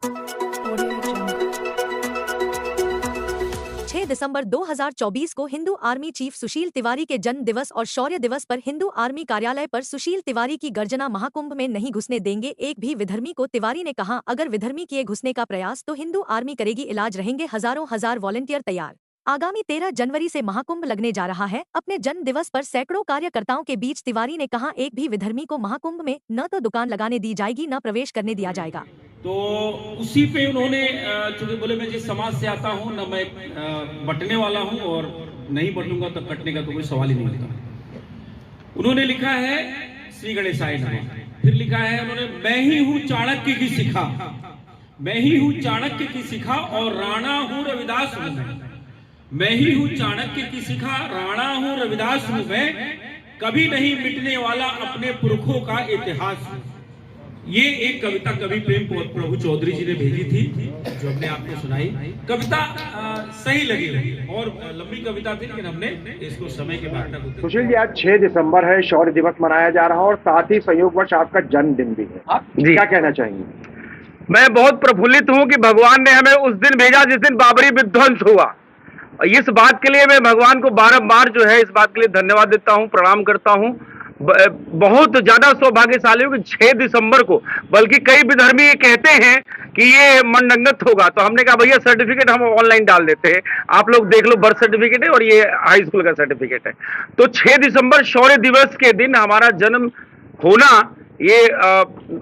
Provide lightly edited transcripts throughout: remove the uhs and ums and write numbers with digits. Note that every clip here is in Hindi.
6 दिसंबर 2024 को हिंदू आर्मी चीफ सुशील तिवारी के जन्म दिवस और शौर्य दिवस पर हिंदू आर्मी कार्यालय पर सुशील तिवारी की गर्जना महाकुंभ में नहीं घुसने देंगे एक भी विधर्मी को। तिवारी ने कहा, अगर विधर्मी किए घुसने का प्रयास तो हिंदू आर्मी करेगी इलाज, रहेंगे हजार वॉलंटियर तैयार। आगामी 13 जनवरी से महाकुंभ लगने जा रहा है। अपने जन्म दिवस पर सैकड़ों कार्यकर्ताओं के बीच तिवारी ने कहा, एक भी विधर्मी को महाकुंभ में न तो दुकान लगाने दी जाएगी न प्रवेश करने दिया जाएगा। तो उसी पे उन्होंने चूंकि बोले मैं जिस समाज से आता हूं न मैं बटने वाला हूं और नहीं बटूंगा तो कटने का तो कोई सवाल ही नहीं होता। उन्होंने लिखा है श्री गणेशाय नमः, फिर लिखा है उन्होंने मैं ही हूं चाणक्य की शिखा, मैं ही हूं चाणक्य की शिखा और राणा हूं रविदास हूं मैं ही हूं चाणक्य की शिखा, राणा हूं रविदास हूं मैं, कभी नहीं मिटने वाला अपने पुरखों का इतिहास। ये एक कविता कवि प्रेम प्रभु चौधरी जी ने भेजी थी जो हमने आपको सुनाई। कविता सही लगी और लंबी कविता थी लेकिन हमने इसको समय के बाद। सुशील जी, आज 6 दिसंबर है, शौर्य दिवस मनाया जा रहा है और साथ ही संयोगवश आपका जन्मदिन भी है। आप जी क्या कहना चाहेंगे? मैं बहुत प्रफुल्लित हूं कि भगवान ने हमें उस दिन भेजा जिस दिन बाबरी विध्वंस हुआ। इस बात के लिए मैं भगवान को बारंबार जो है इस बात के लिए धन्यवाद देता हूं, प्रणाम करता हूं। बहुत ज्यादा सौभाग्यशाली हूं कि 6 दिसंबर को, बल्कि कई विधर्मी ये कहते हैं कि ये मंडंगत होगा, तो हमने कहा भैया सर्टिफिकेट हम ऑनलाइन डाल देते हैं, आप लोग देख लो, बर्थ सर्टिफिकेट है और ये हाई स्कूल का सर्टिफिकेट है। तो 6 दिसंबर शौर्य दिवस के दिन हमारा जन्म होना ये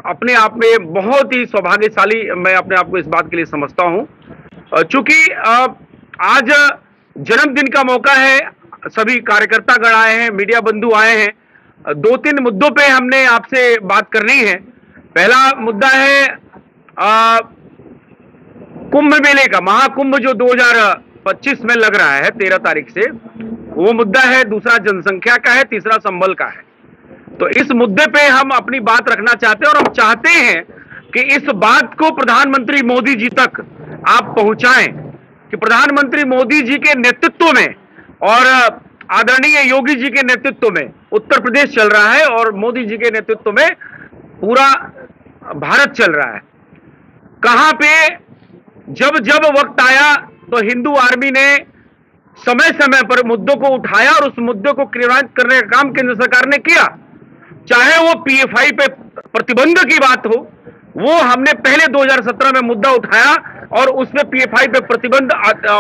अपने आप में बहुत ही सौभाग्यशाली मैं अपने आप को इस बात के लिए समझता हूं। चूंकि आज जन्मदिन का मौका है, सभी कार्यकर्ता गण आए हैं, मीडिया बंधु आए हैं। 2-3 मुद्दों पे हमने आपसे बात करनी है। पहला मुद्दा है कुंभ मेले का, महाकुंभ जो 2025 में लग रहा है 13 तारीख से, वो मुद्दा है। दूसरा जनसंख्या का है, तीसरा संबल का है। तो इस मुद्दे पे हम अपनी बात रखना चाहते हैं और हम चाहते हैं कि इस बात को प्रधानमंत्री मोदी जी तक आप पहुंचाएं कि प्रधानमंत्री मोदी जी के नेतृत्व में और आदरणीय योगी जी के नेतृत्व में उत्तर प्रदेश चल रहा है और मोदी जी के नेतृत्व में पूरा भारत चल रहा है। कहां पे जब जब वक्त आया तो हिंदू आर्मी ने समय समय पर मुद्दों को उठाया और उस मुद्दे को क्रियान्वित करने का काम केंद्र सरकार ने किया। चाहे वो पीएफआई पे प्रतिबंध की बात हो, वो हमने पहले 2017 में मुद्दा उठाया और उसमें पीएफआई पे प्रतिबंध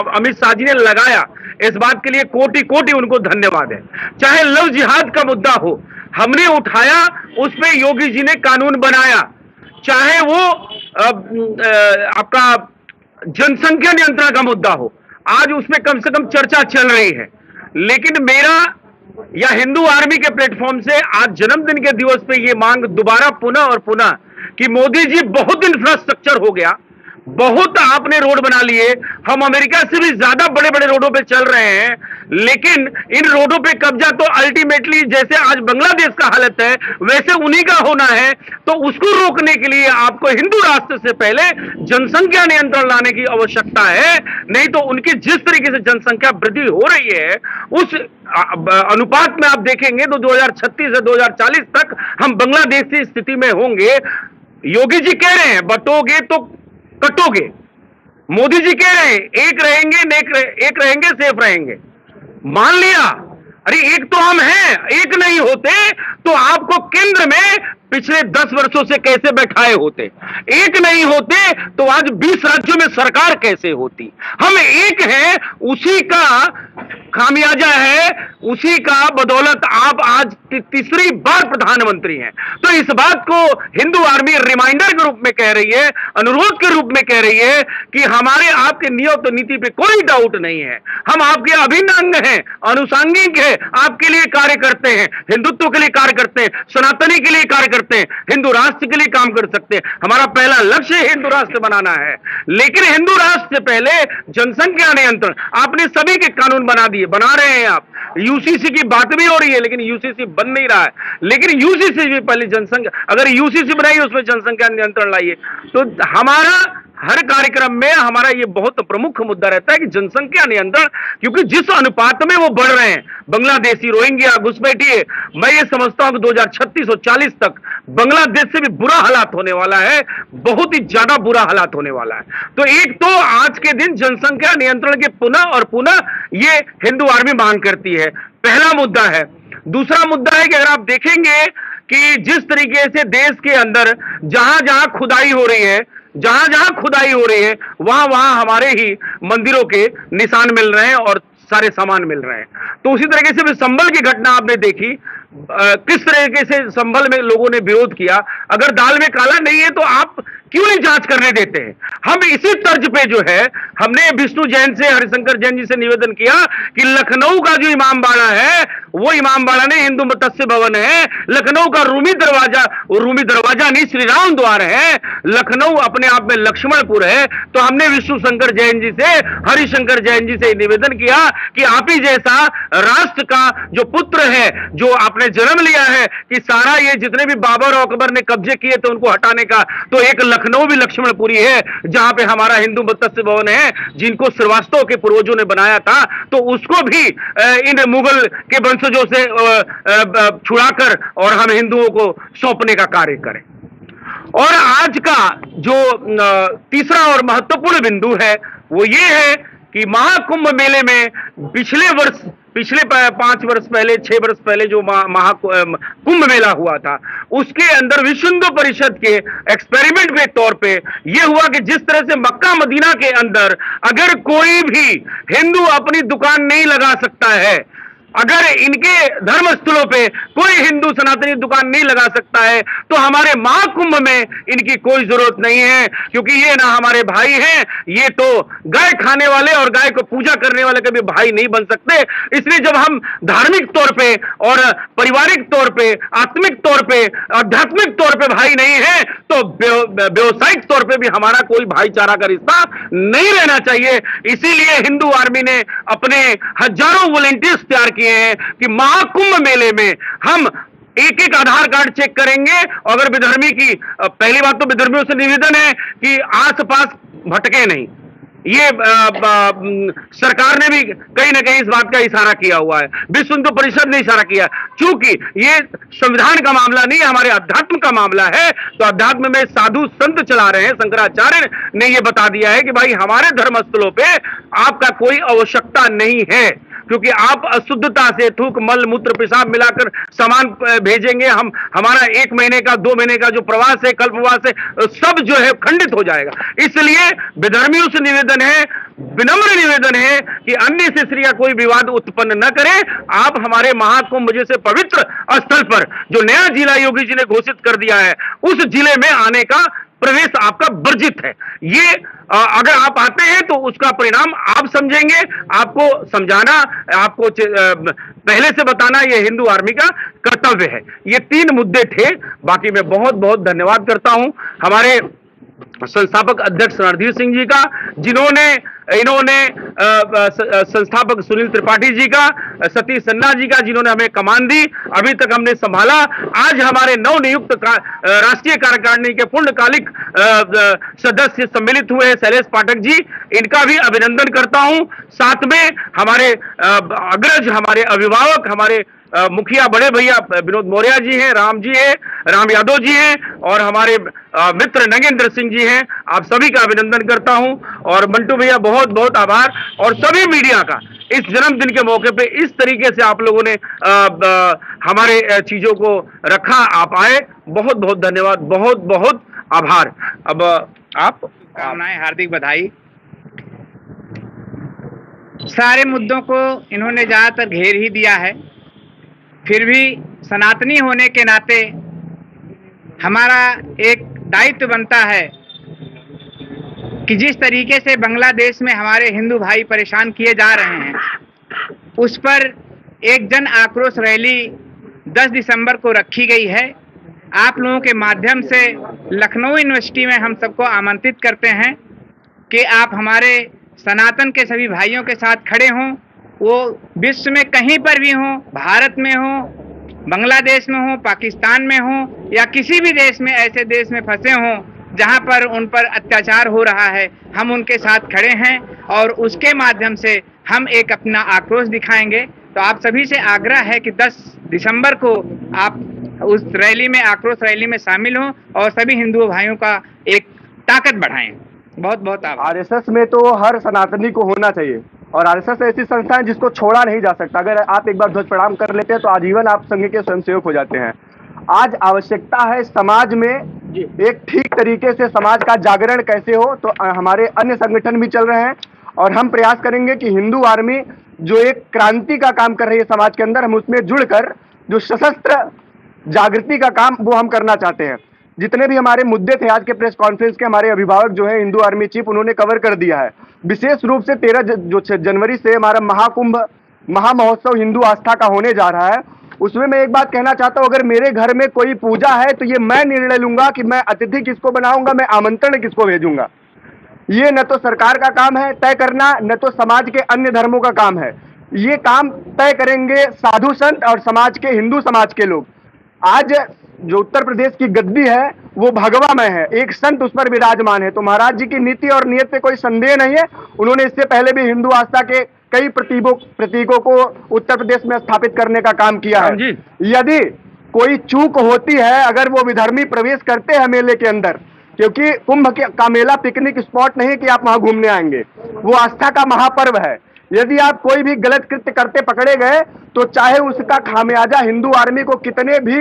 अमित शाह जी ने लगाया। इस बात के लिए कोटि कोटि उनको धन्यवाद है। चाहे लव जिहाद का मुद्दा हो, हमने उठाया, उसमें योगी जी ने कानून बनाया। चाहे वो आपका जनसंख्या नियंत्रण का मुद्दा हो, आज उसमें कम से कम चर्चा चल रही है। लेकिन मेरा या हिंदू आर्मी के प्लेटफॉर्म से आज जन्मदिन के दिवस पे ये मांग दोबारा पुनः और पुनः कि मोदी जी बहुत इंफ्रास्ट्रक्चर हो गया, बहुत आपने रोड बना लिए, हम अमेरिका से भी ज्यादा बड़े बड़े रोडों पे चल रहे हैं, लेकिन इन रोडों पे कब्जा तो अल्टीमेटली जैसे आज बांग्लादेश का हालत है वैसे उन्हीं का होना है। तो उसको रोकने के लिए आपको हिंदू राष्ट्र से पहले जनसंख्या नियंत्रण लाने की आवश्यकता है। नहीं तो उनकी जिस तरीके से जनसंख्या वृद्धि हो रही है उस अनुपात में आप देखेंगे तो 2036 से 2040 तक हम बांग्लादेश की स्थिति में होंगे। योगी जी कह रहे हैं बटोगे तो कटोगे, मोदी जी कह रहे हैं एक रहेंगे सेफ रहेंगे। मान लिया, अरे एक तो हम हैं, एक नहीं होते तो आपको केंद्र में पिछले 10 वर्षों से कैसे बैठाए होते? एक नहीं होते तो आज 20 राज्यों में सरकार कैसे होती? हम एक हैं, उसी का खामियाजा है, उसी का बदौलत आप आज तीसरी बार प्रधानमंत्री हैं। तो इस बात को हिंदू आर्मी रिमाइंडर के रूप में कह रही है, अनुरोध के रूप में कह रही है कि हमारे आपके नियत नीति पे कोई डाउट नहीं है, हम आपके अभिन्न अंग हैं, अनुषांगिक है, आपके लिए कार्य करते हैं, हिंदुत्व के लिए कार्य करते हैं, सनातनी के लिए कार्य करते हैं, हिंदू राष्ट्र के लिए काम कर सकते हैं। हमारा पहला लक्ष्य हिंदू राष्ट्र बनाना है, लेकिन हिंदू राष्ट्र से पहले जनसंख्या नियंत्रण। आपने सभी के कानून बना दिए, बना रहे हैं आप, यूसीसी की बात भी हो रही है लेकिन यूसीसी बन नहीं रहा है। लेकिन यूसीसी भी पहले जनसंख्या, अगर यूसीसी बनाइए उसमें जनसंख्या नियंत्रण लाइए। तो हर कार्यक्रम में हमारा ये बहुत प्रमुख मुद्दा रहता है कि जनसंख्या नियंत्रण, क्योंकि जिस अनुपात में वो बढ़ रहे हैं, बांग्लादेशी, रोहिंग्या, घुसपैठिए, मैं ये समझता हूं कि 2036 और 40 तक बांग्लादेश से भी बुरा हालात होने वाला है, बहुत ही ज्यादा बुरा हालात होने वाला है। तो एक तो आज के दिन जनसंख्या नियंत्रण के पुनः और पुनः ये हिंदू आर्मी मांग करती है, पहला मुद्दा है। दूसरा मुद्दा है कि अगर आप देखेंगे कि जिस तरीके से देश के अंदर जहां जहां खुदाई हो रही है, जहां जहां खुदाई हो रही है, वहां वहां हमारे ही मंदिरों के निशान मिल रहे हैं और सारे सामान मिल रहे हैं। तो उसी तरीके से संभल की घटना आपने देखी, किस तरीके से संभल में लोगों ने विरोध किया। अगर दाल में काला नहीं है तो आप क्यों नहीं जांच करने देते हैं? हम इसी तर्ज पे जो है, हमने विष्णु जैन से, हरिशंकर जैन जी से निवेदन किया कि लखनऊ का जो इमामबाड़ा है, वो इमामबाड़ा नहीं, हिंदू मत्स्य भवन है। लखनऊ का रूमी दरवाजा नहीं, श्री राम द्वार है। लखनऊ अपने आप में लक्ष्मणपुर है। तो हमने विष्णु शंकर जैन जी से, हरिशंकर जैन जी से निवेदन किया कि आप ही जैसा राष्ट्र का जो पुत्र है, जो आपने जन्म लिया है, कि सारा ये जितने भी बाबर और अकबर ने कब्जे किए थे उनको हटाने का, तो एक लखनऊ भी लक्ष्मणपुरी है, जहां पे हमारा हिंदू मत्स्य भवन है, जिनको श्रीवास्तव के पूर्वजों ने बनाया था। तो उसको भी इन मुगल के वंशजों से छुड़ाकर और हम हिंदुओं को सौंपने का कार्य करें। और आज का जो तीसरा और महत्वपूर्ण बिंदु है वो ये है कि महाकुंभ मेले में पिछले 5 वर्ष पहले, 6 वर्ष पहले जो कुंभ मेला हुआ था, उसके अंदर विश्व हिंदू परिषद के एक्सपेरिमेंट के तौर पे यह हुआ कि जिस तरह से मक्का मदीना के अंदर अगर कोई भी हिंदू अपनी दुकान नहीं लगा सकता है, अगर इनके धर्मस्थलों पे कोई हिंदू सनातनी दुकान नहीं लगा सकता है, तो हमारे महाकुंभ में इनकी कोई जरूरत नहीं है, क्योंकि ये ना हमारे भाई हैं, ये तो गाय खाने वाले और गाय को पूजा करने वाले कभी भाई नहीं बन सकते। इसलिए जब हम धार्मिक तौर पे और पारिवारिक तौर पे, आत्मिक तौर पे, आध्यात्मिक तौर पे भाई नहीं है, तो व्यवसायिक तौर पे भी हमारा कोई भाईचारा का रिश्ता नहीं रहना चाहिए। इसीलिए हिंदू आर्मी ने अपने हजारों वॉलंटियर्स तैयार किए हैं कि महाकुंभ मेले में हम एक एक आधार कार्ड चेक करेंगे। अगर विधर्मी की, पहली बात तो विधर्मियों से निवेदन है कि आसपास भटके नहीं। ये सरकार ने भी कहीं ना कहीं इस बात का इशारा किया हुआ है, विश्व हिंदू परिषद ने इशारा किया। चूंकि ये संविधान का मामला नहीं है, हमारे अध्यात्म का मामला है, तो अध्यात्म में साधु संत चला रहे हैं। शंकराचार्य ने यह बता दिया है कि भाई हमारे धर्मस्थलों पे आपका कोई आवश्यकता नहीं है, क्योंकि आप अशुद्धता से थूक, मल, मूत्र, पेशाब मिलाकर सामान भेजेंगे, हमारा 1 महीने का, 2 महीने का जो प्रवास है, कल्पवास है, सब जो है खंडित हो जाएगा। इसलिए विधर्मियों से निवेदन है, विनम्र निवेदन है कि अन्य से स्त्रियां कोई विवाद उत्पन्न न करें। आप हमारे महाकुंभ जैसे पवित्र स्थल पर, जो नया जिला योगी जी ने घोषित कर दिया है, उस जिले में आने का प्रवेश आपका वर्जित है। ये अगर आप आते हैं तो उसका परिणाम आप समझेंगे। आपको समझाना, आपको पहले से बताना ये हिंदू आर्मी का कर्तव्य है। ये 3 मुद्दे थे। बाकी मैं बहुत बहुत धन्यवाद करता हूं हमारे संस्थापक अध्यक्ष रणधीर सिंह जी का, इन्होंने संस्थापक सुनील त्रिपाठी जी का, सतीश सन्ना जी का, जिन्होंने हमें कमान दी, अभी तक हमने संभाला। आज हमारे नवनियुक्त राष्ट्रीय कार्यकारिणी के पूर्णकालिक सदस्य सम्मिलित हुए हैं, शैलेश पाठक जी, इनका भी अभिनंदन करता हूं। साथ में हमारे अग्रज, हमारे अभिभावक, हमारे मुखिया बड़े भैया विनोद मौर्य जी हैं, राम जी हैं, राम यादव जी हैं, और हमारे मित्र नगेंद्र सिंह जी हैं। आप सभी का अभिनंदन करता हूं। और मंटू भैया बहुत बहुत आभार, और सभी मीडिया का इस जन्मदिन के मौके पे इस तरीके से आप लोगों ने हमारे चीजों को रखा, आप आए, बहुत बहुत धन्यवाद, बहुत बहुत आभार। अब आप कामनाएं, हार्दिक बधाई। सारे मुद्दों को इन्होंने ज्यादातर घेर ही दिया है, फिर भी सनातनी होने के नाते हमारा एक दायित्व बनता है कि जिस तरीके से बांग्लादेश में हमारे हिंदू भाई परेशान किए जा रहे हैं, उस पर एक जन आक्रोश रैली 10 दिसंबर को रखी गई है। आप लोगों के माध्यम से लखनऊ यूनिवर्सिटी में हम सबको आमंत्रित करते हैं कि आप हमारे सनातन के सभी भाइयों के साथ खड़े हों। वो विश्व में कहीं पर भी हों, भारत में हों, बांग्लादेश में हों, पाकिस्तान में हों, या किसी भी देश में, ऐसे देश में फंसे हों, जहां पर उन पर अत्याचार हो रहा है, हम उनके साथ खड़े हैं और उसके माध्यम से हम एक अपना आक्रोश दिखाएंगे। तो आप सभी से आग्रह है कि 10 दिसंबर को आप उस रैली में, आक्रोश रैली में शामिल हों और सभी हिंदू भाइयों का एक ताकत बढ़ाएं। बहुत बहुत आभार। आरएसएस में तो हर सनातनी को होना चाहिए और आरएसएस ऐसी संस्था है जिसको छोड़ा नहीं जा सकता। अगर आप एक बार ध्वज प्रणाम कर लेते हैं तो आजीवन आप संघ के स्वयंसेवक हो जाते हैं। आज आवश्यकता है समाज में एक ठीक तरीके से समाज का जागरण कैसे हो, तो हमारे अन्य संगठन भी चल रहे हैं और हम प्रयास करेंगे कि हिंदू आर्मी जो एक क्रांति का काम कर रही है समाज के अंदर, हम उसमें जुड़कर जो सशस्त्र जागृति का काम वो हम करना चाहते हैं। जितने भी हमारे मुद्दे थे आज के प्रेस कॉन्फ्रेंस के, हमारे अभिभावक जो है हिंदू आर्मी चीफ, उन्होंने कवर कर दिया है। विशेष रूप से 13 जनवरी से हमारा महाकुंभ महामहोत्सव हिंदू आस्था का होने जा रहा है। उसमें मैं एक बात कहना चाहता हूं, अगर मेरे घर में कोई पूजा है तो ये मैं निर्णय लूंगा कि मैं अतिथि किसको बनाऊंगा, मैं आमंत्रण किसको भेजूंगा। ये न तो सरकार का काम है तय करना, न तो समाज के अन्य धर्मों का काम है। ये काम तय करेंगे साधु संत और समाज के, हिंदू समाज के लोग। आज जो उत्तर प्रदेश की गद्दी है वो भगवा में है, एक संत उस पर विराजमान है। तो महाराज जी की नीति और नियत से कोई संदेह नहीं है। उन्होंने इससे पहले भी हिंदू आस्था के कई प्रतीकों को उत्तर प्रदेश में स्थापित करने का काम किया है। यदि कोई चूक होती है, अगर वो विधर्मी प्रवेश करते हैं मेले के अंदर, क्योंकि कुंभ का मेला पिकनिक स्पॉट नहीं कि आप वहां घूमने आएंगे, वो आस्था का महापर्व है। यदि आप कोई भी गलत कृत्य करते पकड़े गए तो चाहे उसका खामियाजा हिंदू आर्मी को कितने भी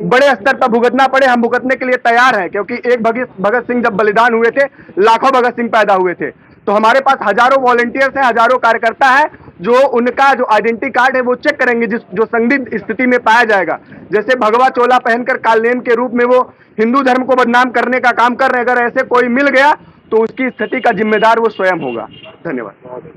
बड़े स्तर पर भुगतना पड़े, हम भुगतने के लिए तैयार हैं। क्योंकि एक भगत सिंह जब बलिदान हुए थे, लाखों भगत सिंह पैदा हुए थे। तो हमारे पास हजारों वॉलंटियर्स हैं, हजारों कार्यकर्ता है जो उनका जो आइडेंटिटी कार्ड है वो चेक करेंगे, जो संदिग्ध स्थिति में पाया जाएगा। जैसे भगवा चोला पहनकर कालनेम के रूप में वो हिंदू धर्म को बदनाम करने का काम कर रहे हैं, अगर ऐसे कोई मिल गया तो उसकी स्थिति का जिम्मेदार वो स्वयं होगा। धन्यवाद।